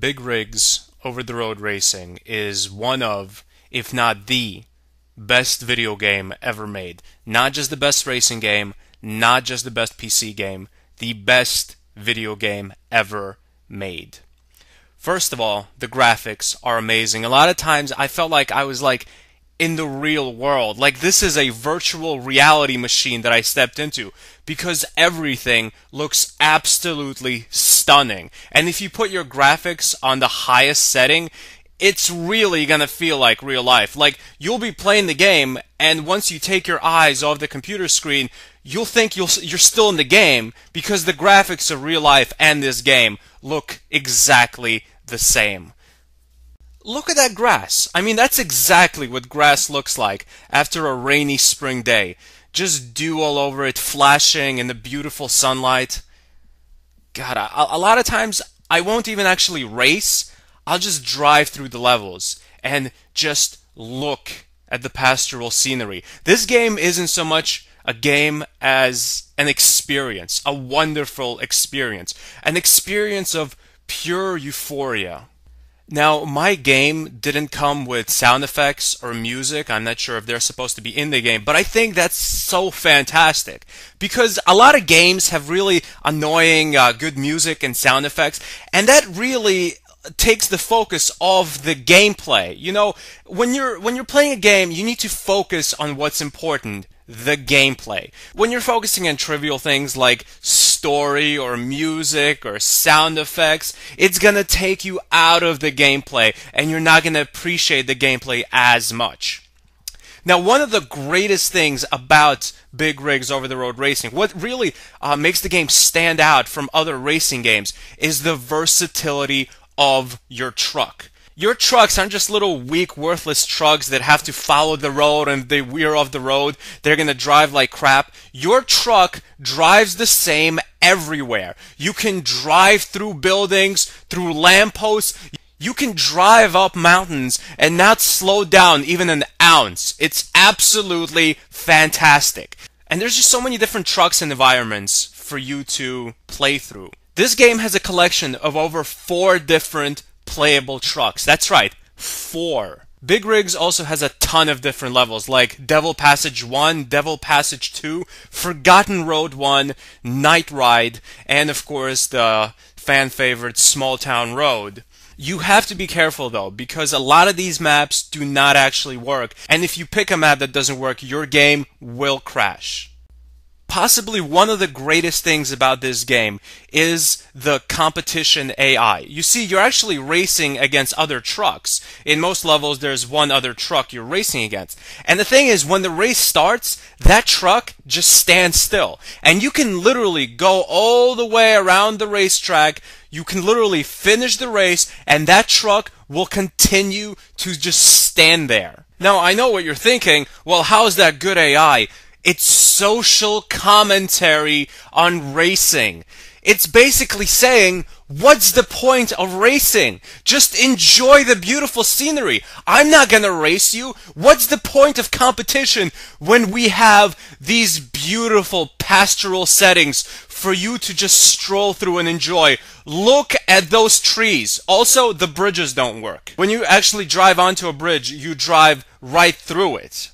Big Rigs over-the-road racing is one of, if not the, best video game ever made. Not just the best racing game, not just the best PC game, the best video game ever made. First of all, the graphics are amazing. A lot of times I felt like I was in the real world. Like this is a virtual reality machine that I stepped into because everything looks absolutely stunning. And if you put your graphics on the highest setting, it's really gonna feel like real life. Like you'll be playing the game and once you take your eyes off the computer screen, you'll think you're still in the game because the graphics of real life and this game look exactly the same. Look at that grass. I mean, that's exactly what grass looks like after a rainy spring day. Just dew all over it, flashing in the beautiful sunlight. God, a lot of times I won't even actually race. I'll just drive through the levels and just look at the pastoral scenery. This game isn't so much a game as an experience, a wonderful experience, an experience of pure euphoria. Now, my game didn't come with sound effects or music. I'm not sure if they're supposed to be in the game, but I think that's so fantastic because a lot of games have really annoying good music and sound effects, and that really takes the focus of the gameplay. You know, when you're playing a game, you need to focus on what's important, the gameplay. When you're focusing on trivial things like story or music or sound effects, it's gonna take you out of the gameplay and you're not gonna appreciate the gameplay as much. Now, one of the greatest things about Big Rigs over-the-road racing, what really makes the game stand out from other racing games, is the versatility of your truck. Your trucks aren't just little weak, worthless trucks that have to follow the road and they veer off the road. They're going to drive like crap. Your truck drives the same everywhere. You can drive through buildings, through lampposts. You can drive up mountains and not slow down even an ounce. It's absolutely fantastic. And there's just so many different trucks and environments for you to play through. This game has a collection of over 4 different playable trucks. That's right, 4. Big Rigs also has a ton of different levels like Devil Passage 1, Devil Passage 2, Forgotten Road 1, Night Ride, and of course the fan favorite Small Town Road. You have to be careful though because a lot of these maps do not actually work, and if you pick a map that doesn't work, your game will crash. Possibly one of the greatest things about this game is the competition AI. You see, you're actually racing against other trucks. In most levels, there's one other truck you're racing against. And the thing is, when the race starts, that truck just stands still. And you can literally go all the way around the racetrack. You can literally finish the race, and that truck will continue to just stand there. Now, I know what you're thinking. Well, how is that good AI? It's social commentary on racing. It's basically saying, what's the point of racing? Just enjoy the beautiful scenery. I'm not gonna race you. What's the point of competition when we have these beautiful pastoral settings for you to just stroll through and enjoy? Look at those trees. Also, the bridges don't work. When you actually drive onto a bridge, you drive right through it.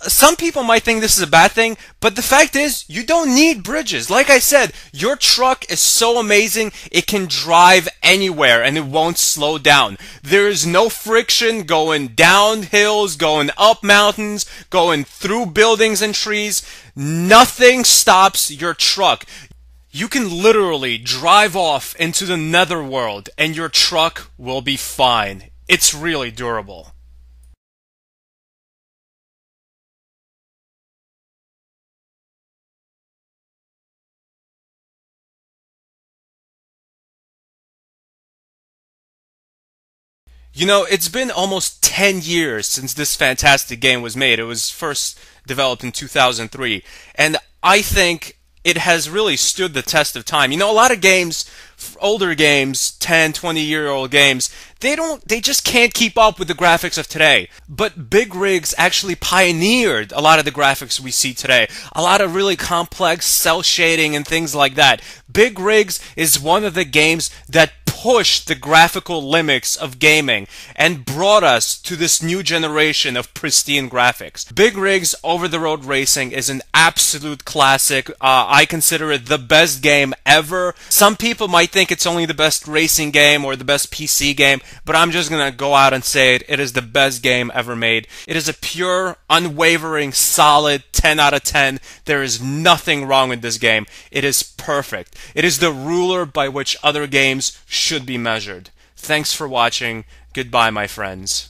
Some people might think this is a bad thing, but the fact is, you don't need bridges. Like I said, your truck is so amazing, it can drive anywhere and it won't slow down. There is no friction going down hills, going up mountains, going through buildings and trees. Nothing stops your truck. You can literally drive off into the netherworld and your truck will be fine. It's really durable. You know, it's been almost 10 years since this fantastic game was made. It was first developed in 2003, and I think it has really stood the test of time. You know, a lot of games, older games, 10, 20-year-old games, they just can't keep up with the graphics of today. But Big Rigs actually pioneered a lot of the graphics we see today. A lot of really complex cell shading and things like that. Big Rigs is one of the games that pushed the graphical limits of gaming and brought us to this new generation of pristine graphics. Big Rigs Over-the-Road Racing is an absolute classic. I consider it the best game ever. Some people might think it's only the best racing game or the best PC game, but I'm just gonna go out and say it. It is the best game ever made. It is a pure, unwavering, solid 10 out of 10. There is nothing wrong with this game. It is perfect. It is the ruler by which other games should be measured. Thanks for watching. Goodbye, my friends.